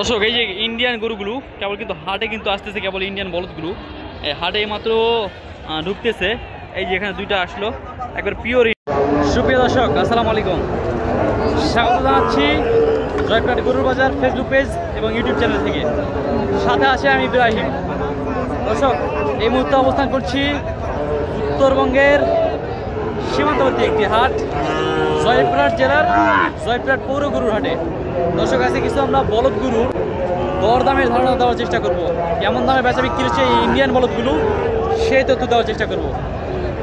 দর্শক এই যে ইন্ডিয়ান গরুগুলো কেবল কিন্তু হাটে কিন্তু আসতেছে, কেবল ইন্ডিয়ান বলদগুলো এই হাটে মাত্র ঢুকতেছে। এই যে এখানে দুইটা আসলো একবার পিওর। সুপ্রিয় দর্শক আসসালামু আলাইকুম, স্বাগত জানাচ্ছি জয়পুরহাট গরুর বাজার ফেসবুক পেজ এবং ইউটিউব চ্যানেল থেকে। সাথে আছে আমি ইব্রাহিম। দর্শক এই মুহূর্তে অবস্থান করছি উত্তরবঙ্গের সীমান্তবর্তী একটি হাট, জয়পুরহাট জেলার জয়পুরহাট পৌর গরুর হাটে। দর্শক আছে কিছু আমরা বলদ গরু দরদামের ধারণা দেওয়ার চেষ্টা করব, কেমন দামে বেচা বিক্রি হচ্ছে এই ইন্ডিয়ান বলদগুলো সেই তথ্য দেওয়ার চেষ্টা করব।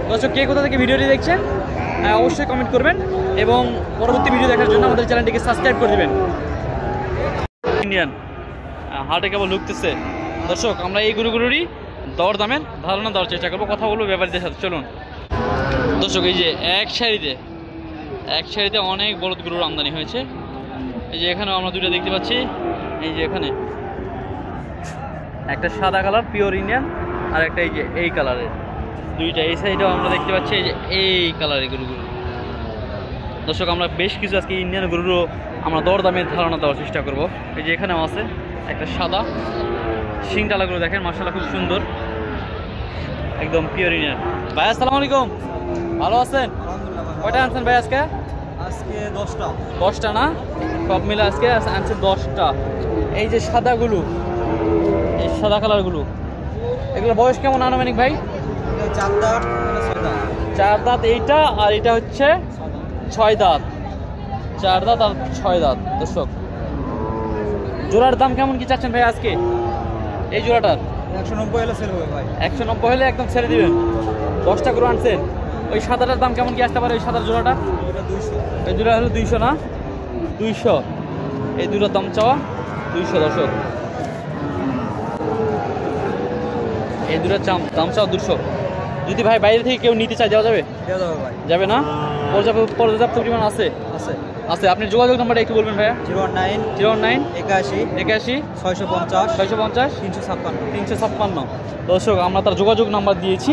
দর্শক কে কোথা থেকে ভিডিওটি দেখছেন অবশ্যই কমেন্ট করবেন এবং পরবর্তী ভিডিও দেখার জন্য আমাদের চ্যানেলটিকে সাবস্ক্রাইব করে দেবেন। ইন্ডিয়ান হাটে কেবল ঢুকতেছে। দর্শক আমরা এই গরুগুলোরই দরদামের ধারণা দেওয়ার চেষ্টা করবো, কথা বলবো ব্যাপারীদের সাথে। চলুন দর্শক, এই যে এক সারিতে অনেক বলদ গরুর আমদানি হয়েছে। এই যে এখানেও আমরা দুইটা দেখতে পাচ্ছি। এই যে এখানে একটা সাদা কালার পিওর ইন্ডিয়ান আর একটা এই যে এই কালারের দুইটা। এই সাইডেও আমরা দেখতে পাচ্ছি এই যে এই কালারের গরুগুলো। দর্শক আমরা বেশ কিছু আজকে ইন্ডিয়ান গরুরও আমরা দরদামের ধারণা দেওয়ার চেষ্টা করব। এই যে এখানেও আছে একটা সাদা শিং টালাগুলো, দেখেন মাশাআল্লাহ খুব সুন্দর, একদম পিওর ইন্ডিয়ান। ভাই আসসালামু আলাইকুম, ভালো আছেন? কয়টা আনছেন ভাই আজকে? আজকে 10টা না, সব মিলে আজকে আনছে 10টা। এই যে সাদাগুলো, এই সাদা কালারগুলো, এগুলো বয়স কেমন আনুমানিক ভাই? 4 দাঁত 4 দাঁত এইটা, আর এটা হচ্ছে 6 দাঁত। 4 দাঁত আর 6 দাঁত। দর্শক জোড়ার দাম কেমন কি চাচ্ছেন ভাই আজকে এই জোড়াটার? 190 হলে সেল হবে ভাই। 190 হলে একদম ছেড়ে দিবেন। 10টা গরু আনছেন, ওই সাদাটার দাম কেমন কি আসতে পারে? ওই সাদার জোড়াটা এটা 200। এই দুটো হলো 200 না, 200। এই দুটোর দাম চাওয়া 200। দর্শক এই দুটোর দাম চাওয়া 200। যদি ভাই বাইরে থেকে কেউ নিতে চায় দেওয়া যাবে? দেওয়া যাবে ভাই। যাবে না? পর্যাপ্ত পরিমাণ আছে? আছে আছে। আপনি যোগাযোগ নাম্বারটা একটু বলবেন ভাইয়া। 09 81 650 356। দর্শক আমরা তার যোগাযোগ নাম্বার দিয়েছি,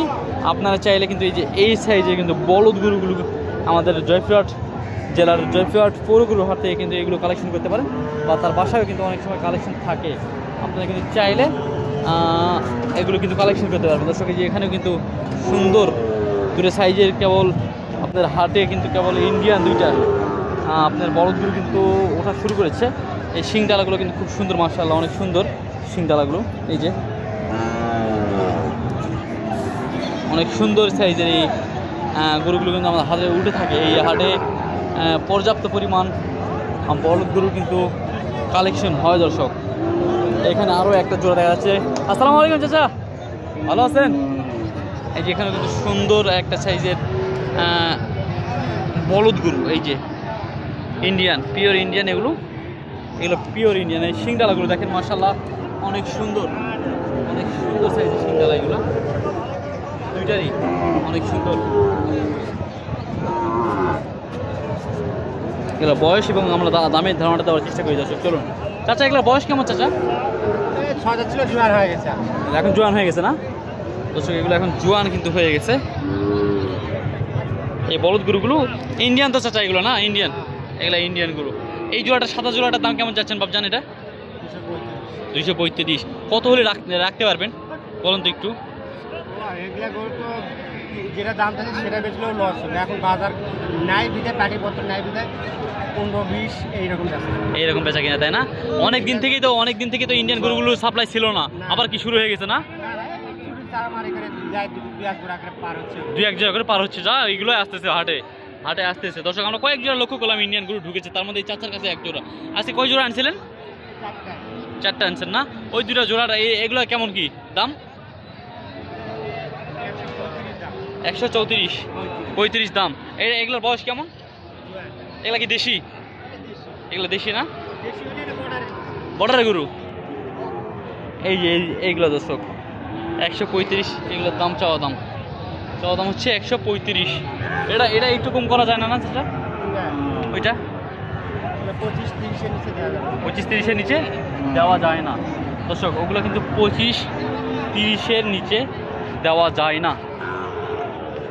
আপনারা চাইলে কিন্তু এই যে এই সাইজে কিন্তু বলদ গরুগুলো আমাদের জয়পুরহাট জেলার জয়পুরহাট পৌর গরুর হাট থেকে কিন্তু এগুলো কালেকশন করতে পারেন, বা তার বাসায়ও কিন্তু অনেক সময় কালেকশন থাকে। আপনারা কিন্তু চাইলে এগুলো কিন্তু কালেকশন করতে পারবেন। দর্শক এই যে এখানেও কিন্তু সুন্দর দুটো সাইজের কেবল আপনার হাটে কিন্তু কেবল ইন্ডিয়ান দুইটা আপনার বলদগুলো কিন্তু ওঠা শুরু করেছে। এই শিং ডালাগুলো কিন্তু খুব সুন্দর, মাশাআল্লাহ অনেক সুন্দর শিং ডালাগুলো। এই যে অনেক সুন্দর সাইজের এই গরুগুলো কিন্তু আমাদের হাটে উঠে থাকে। এই হাটে পর্যাপ্ত পরিমাণ বলদ গরু কিন্তু কালেকশন হয়। দর্শক এখানে আরও একটা জোড়া দেখা যাচ্ছে। আসসালামু আলাইকুম চাচা, ভালো আছেন? এই যে এখানে কিন্তু সুন্দর একটা সাইজের বলদ গরু, এই যে ইন্ডিয়ান পিওর ইন্ডিয়ান, এগুলো পিওর ইন্ডিয়ান। এই শিংডালাগুলো দেখেন মাশাআল্লাহ অনেক সুন্দর সাইজের শিংডালা, এগুলো দুইটারই অনেক সুন্দর। এগুলো বয়স এবং আমরা দামের ধারণাটা দেওয়ার চেষ্টা করি। দর্শক চলুন চাচা, এগুলো বয়স কেমন চাচা? 6 দাঁত ছিল, জোয়ান হয়ে গেছে। এখন জোয়ান হয়ে গেছে না? দর্শক এগুলো এখন জোয়ান কিন্তু হয়ে গেছে। এই বলদ গরুগুলো ইন্ডিয়ান তো চাচা, এগুলো না ইন্ডিয়ান, এগুলো ইন্ডিয়ান গরু। এই জোড়াটা সাদা জোড়াটার দাম কেমন চাচ্ছেন বাবজান? এটা 235। কত হলে রাখতে পারবেন বলুন তো একটু? এগুলা গরু তো যেটা দাম থাকে সেটা বেচলেও লস হবে। এখন বাজার নাই বিধে, পাটিপত্র নাই বিধে 15-20 এইরকম বেচা কিনা, তাই না? অনেক দিন থেকে তো ইন্ডিয়ান গরুগুলো সাপ্লাই ছিল না, আবার কি শুরু হয়ে গেছে না? 2-1 জোড়া করে পার হচ্ছে, যা এইগুলো আসতেছে হাটে আসতেছে। দর্শক আমরা কয়েক জোড়া লক্ষ্য করলাম ইন্ডিয়ান গরু ঢুকেছে, তার মধ্যে এই চাচার কাছে 1 জোড়া। আজকে কয় জোড়া আনছিলেন? 4টা আনছেন না? ওই দুটা জোড়াটা এগুলো কেমন কি দাম? 134-35 দাম। এগুলোর বয়স কেমন? এগুলা কি দেশি? এগুলো দেশি না, বর্ডারের গরু। এই যে এইগুলো দর্শক 135, এগুলোর দাম চাওয়া দাম হচ্ছে 135। এটা একটু কম করা যায় না চাচা? ওইটা 25-30-এর নিচে দেওয়া যায় না। দর্শক ওগুলো কিন্তু 25-30-এর নিচে দেওয়া যায় না।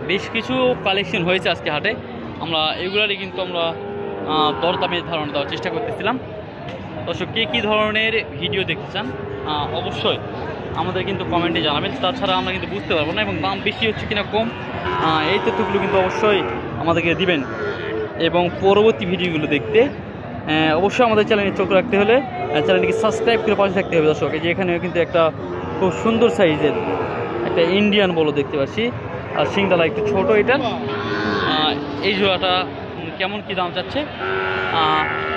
বেশ কিছু কালেকশন হয়েছে আজকে হাটে, আমরা এগুলারই কিন্তু আমরা দরদামের ধারণা দেওয়ার চেষ্টা করতেছিলাম। দর্শক কে কী ধরনের ভিডিও দেখতে চান অবশ্যই আমাদের কিন্তু কমেন্টে জানাবেন, তাছাড়া আমরা কিন্তু বুঝতে পারবো না এবং দাম বেশি হচ্ছে কিনা কম এই তথ্যগুলো কিন্তু অবশ্যই আমাদেরকে দিবেন। এবং পরবর্তী ভিডিওগুলো দেখতে অবশ্যই আমাদের চ্যানেলে চোখ রাখতে হলে চ্যানেলটিকে সাবস্ক্রাইব করে পাশে থাকতে হবে। দর্শক এই যে এখানেও কিন্তু একটা খুব সুন্দর সাইজের একটা ইন্ডিয়ান বলো দেখতে পাচ্ছি, আর সিংডালা একটু ছোটো এটা। এই জোড়াটা কেমন কি দাম চাচ্ছে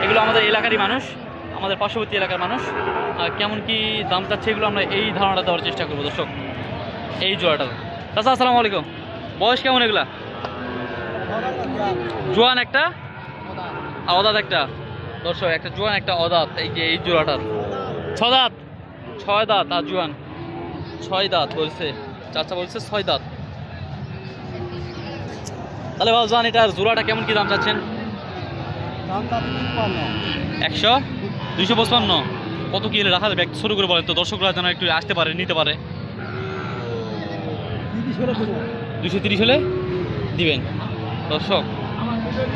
এগুলো আমাদের এলাকারই মানুষ, আমাদের পার্শ্ববর্তী এলাকার মানুষ কেমন কি দাম চাচ্ছে এগুলো আমরা এই ধারণাটা দেওয়ার চেষ্টা করবো। দর্শক এই জোড়াটার চাচা আসসালামু আলাইকুম, বয়স কেমন এগুলা? জোয়ান একটা অদাত একটা, দর্শক একটা জোয়ান একটা অদাত। এই যে এই জোড়াটার 6 দাঁত, 6 দাঁত আর জোয়ান 6 দাঁত বলছে চাচা, বলছে 6 দাঁত। তাহলে ভাবজান এটার জোড়াটা কেমন কি দাম চাচ্ছেন? 100 255। কত কি হলে রাখা যাবে একটু শুরু করে বলেন তো, দর্শকরা যেন একটু আসতে পারে নিতে পারে। 230 হলে দিবেন দর্শক,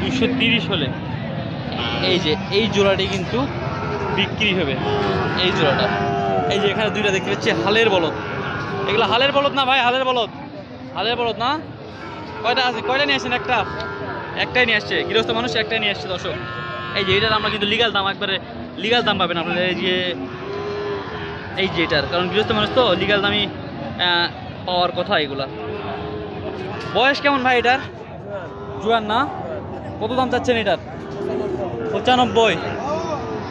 230 হলে এই যে এই জোড়াটি কিন্তু বিক্রি হবে। এই জোড়াটা এই যে এখানে দুইটা দেখতে পাচ্ছি হালের বলদ, এগুলো হালের বলদ না ভাই? হালের বলদ, হালের বলদ না? কয়টা আছে? কয়টা নিয়ে আসছেন? একটাই নিয়ে আসছে, গৃহস্থ মানুষ একটাই নিয়ে আসছে। দর্শক এই যে এটার আমরা কিন্তু লিগাল দাম, একবারে লিগাল দাম পাবেন আপনারা এই যে এটার, কারণ গৃহস্থ মানুষ তো লিগাল দামই পাওয়ার কথা। এগুলা বয়স কেমন ভাই এটার? জোয়ান না? কত দাম চাচ্ছেন এটার? 95।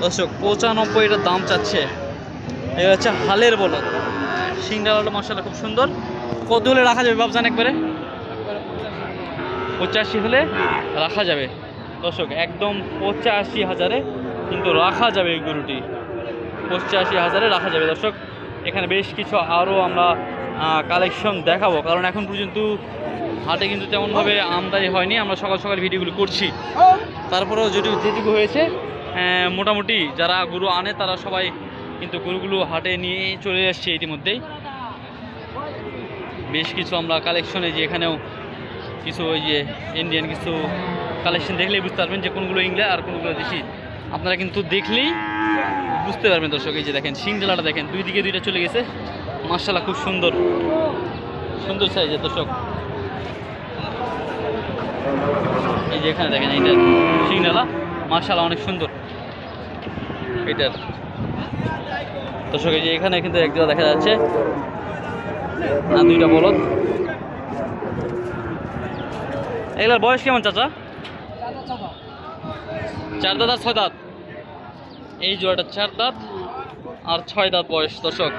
দর্শক 95 এটার দাম চাচ্ছে। এই হচ্ছে হালের বলদ, সিংডালাটা মাশাআল্লাহ খুব সুন্দর। কত হলে রাখা যাবে বাবজান? একবারে 85 হলে রাখা যাবে। দর্শক একদম 85,000-এ কিন্তু রাখা যাবে এই গরুটি, 85,000-এ রাখা যাবে। দর্শক এখানে বেশ কিছু আরও আমরা কালেকশন দেখাবো, কারণ এখন পর্যন্ত হাটে কিন্তু তেমনভাবে আমদানি হয়নি। আমরা সকাল সকাল ভিডিওগুলো করছি, তারপরেও যেটুকু হয়েছে মোটামুটি যারা গরু আনে তারা সবাই কিন্তু গরুগুলো হাটে নিয়ে চলে আসছে। ইতিমধ্যেই বেশ কিছু আমরা কালেকশনে যে এখানেও কিছু ওই যে ইন্ডিয়ান কিছু কালেকশন দেখলেই বুঝতে পারবেন যে কোনগুলো ইংলিশ আর কোনগুলো দেশি, আপনারা কিন্তু দেখলেই বুঝতে পারবেন। দর্শক এই যে দেখেন সিংডালাটা দেখেন, দুই দিকে দুইটা চলে গেছে মাশাআল্লাহ, খুব সুন্দর সুন্দর সাইজের। দর্শক এই যে এখানে দেখেন এইটার সিংডালা মাশাআল্লাহ অনেক সুন্দর এটার। দর্শক এই যে এখানে কিন্তু একটা দেখা যাচ্ছে না, দুইটা বলদ। এগুলোর বয়স কেমন চাচা? 4 দাঁত আর 6 দাঁত। এই জোড়াটা 4 দাঁত আর 6 দাঁত বয়স। দর্শক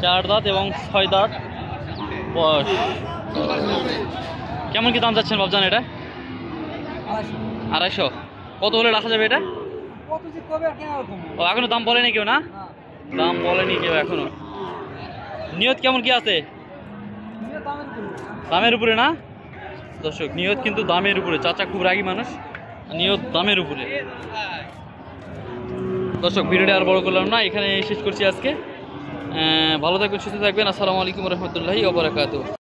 4 দাঁত এবং 6 দাঁত বয়স। কেমন কি দাম যাচ্ছেন বাবজান এটা? 250। কত হলে রাখা যাবে এটা? ও এখনো দাম বলেনি কেউ? না দাম বলেনি কেউ এখনো। নিয়ত কেমন কি আছে? দামের উপরে না? দর্শক নিয়ত কিন্তু দামের উপরে, চাচা খুব রাগী মানুষ, নিয়ত দামের উপরে। দর্শক ভিডিওটা আর বড় করলাম না, এখানে শেষ করছি আজকে। ভালো থাকবেন, সুস্থ থাকবেন। আসসালামু আলাইকুম রহমতুল্লাহি ওয়া বারাকাতুহু।